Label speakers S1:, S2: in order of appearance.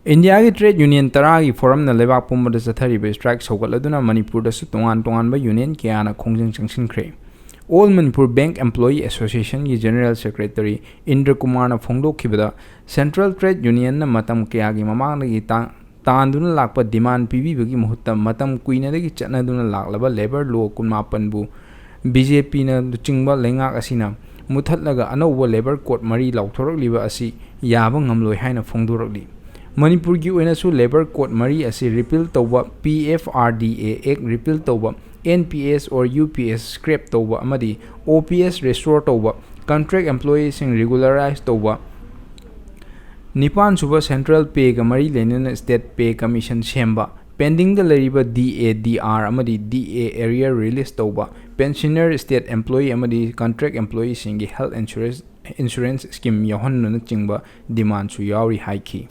S1: India ki trade union taragi forum na lebak pumbada sathariba strike sougatladuna Manipurdasu tongan-tonganba union kayana khongjang changsinkre. All Manipur Bank Employee Association ki General Secretary Indra Kumar na fongdokkhibada Central Trade Union na matam kayagi mamangdagi tanduna lakpa demand pibibagi mahutta matam kuinadagi chatnaduna laklaba labor law 18 bu BJP na chingba lengak asina muthatlaga anauba labor code mari lauthorakliba asi yaba ngamloi haina fongdorakli. Manipur ki oinasu labor code mari asi repeal tawba PFRDA Act repeal tawba NPS or UPS scrap tawba amadi OPS restore tawba contract employees sing regularize tawba Nipan suba central pay ka mari lenena state pay commission semba pending the lariba DADR amadi DA area release tawba pensioner state employee amadi contract employees singi health insurance scheme yahon na chingba demand su yauri haiki